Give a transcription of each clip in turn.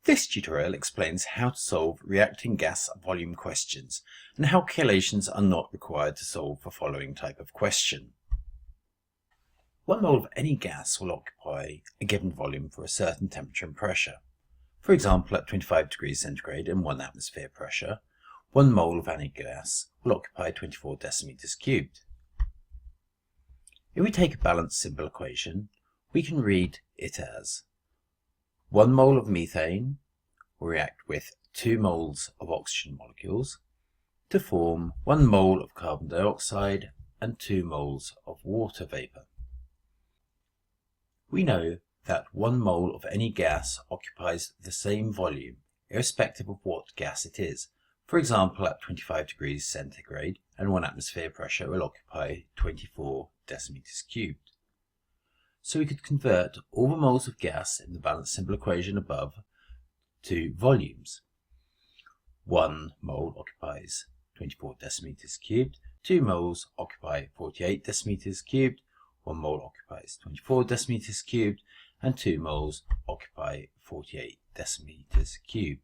This tutorial explains how to solve reacting gas volume questions and how calculations are not required to solve the following type of question. 1 mole of any gas will occupy a given volume for a certain temperature and pressure. For example, at 25 degrees centigrade and 1 atmosphere pressure, 1 mole of any gas will occupy 24 decimeters cubed. If we take a balanced simple equation, we can read it as 1 mole of methane will react with 2 moles of oxygen molecules to form 1 mole of carbon dioxide and 2 moles of water vapor. We know that 1 mole of any gas occupies the same volume, irrespective of what gas it is. For example, at 25 degrees centigrade and 1 atmosphere pressure will occupy 24 decimeters cubed. So we could convert all the moles of gas in the balanced simple equation above to volumes. 1 mole occupies 24 decimeters cubed, 2 moles occupy 48 decimeters cubed, 1 mole occupies 24 decimeters cubed, and 2 moles occupy 48 decimeters cubed.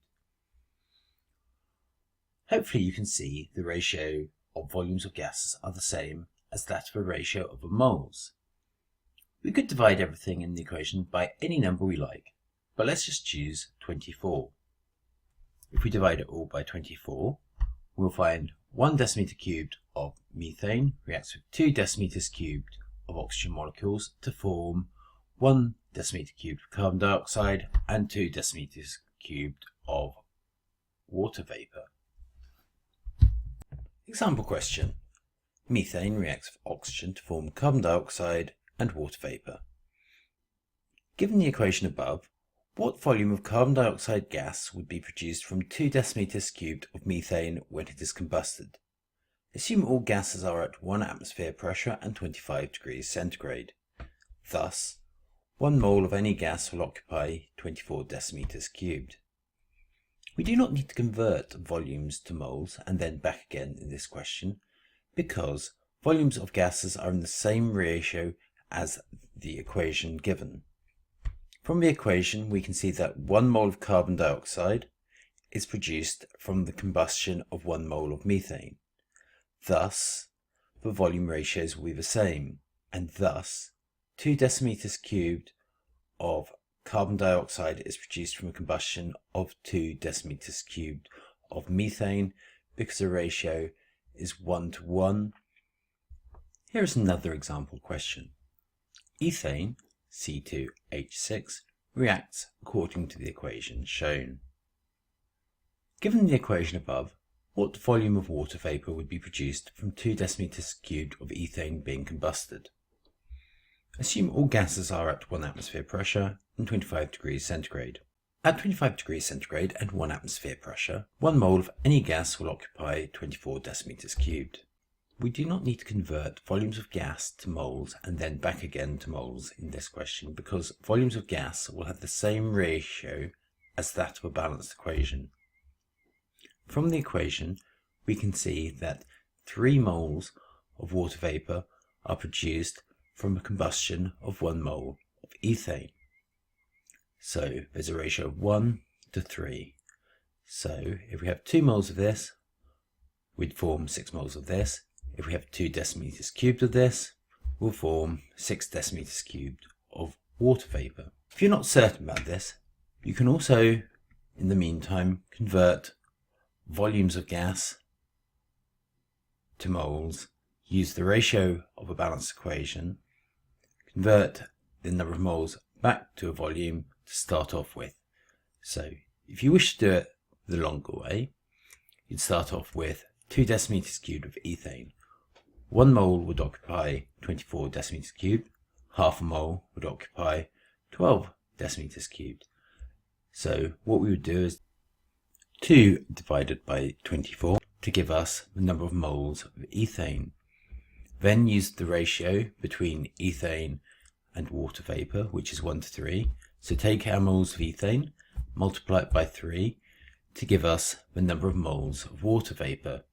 Hopefully you can see the ratio of volumes of gases are the same as that of a ratio of the moles. We could divide everything in the equation by any number we like, but let's just choose 24. If we divide it all by 24, we'll find 1 decimeter cubed of methane reacts with 2 decimeters cubed of oxygen molecules to form 1 decimeter cubed of carbon dioxide and 2 decimeters cubed of water vapor. Example question. Methane reacts with oxygen to form carbon dioxide and water vapor. Given the equation above, what volume of carbon dioxide gas would be produced from 2 decimeters cubed of methane when it is combusted? Assume all gases are at 1 atmosphere pressure and 25 degrees centigrade. Thus, 1 mole of any gas will occupy 24 decimeters cubed. We do not need to convert volumes to moles and then back again in this question, because volumes of gases are in the same ratio as the equation given. From the equation we can see that 1 mole of carbon dioxide is produced from the combustion of 1 mole of methane. Thus, the volume ratios will be the same, and thus 2 decimeters cubed of carbon dioxide is produced from a combustion of 2 decimeters cubed of methane, because the ratio is 1 to 1. Here is another example question. Ethane, C2H6, reacts according to the equation shown. Given the equation above, what volume of water vapor would be produced from 2 decimeters cubed of ethane being combusted? Assume all gases are at 1 atmosphere pressure and 25 degrees centigrade. At 25 degrees centigrade and 1 atmosphere pressure, 1 mole of any gas will occupy 24 decimeters cubed. We do not need to convert volumes of gas to moles and then back again to moles in this question, because volumes of gas will have the same ratio as that of a balanced equation. From the equation, we can see that 3 moles of water vapor are produced from a combustion of 1 mole of ethane. So there's a ratio of 1 to 3. So if we have 2 moles of this, we'd form 6 moles of this. If we have 2 decimeters cubed of this, we'll form 6 decimeters cubed of water vapor. If you're not certain about this, you can also, in the meantime, convert volumes of gas to moles, use the ratio of a balanced equation, convert the number of moles back to a volume to start off with. So if you wish to do it the longer way, you'd start off with 2 decimeters cubed of ethane. 1 mole would occupy 24 decimeters cubed, half a mole would occupy 12 decimeters cubed. So what we would do is 2 divided by 24 to give us the number of moles of ethane. Then use the ratio between ethane and water vapor, which is 1 to 3. So take our moles of ethane, multiply it by 3 to give us the number of moles of water vapor.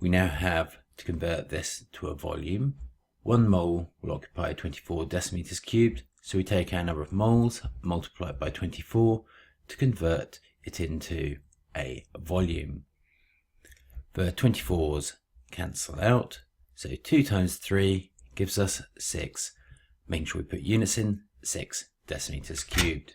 We now have to convert this to a volume. 1 mole will occupy 24 decimeters cubed, so we take our number of moles, multiply it by 24 to convert it into a volume. The 24s cancel out, so 2 times 3 gives us 6. Make sure we put units in, 6 decimeters cubed.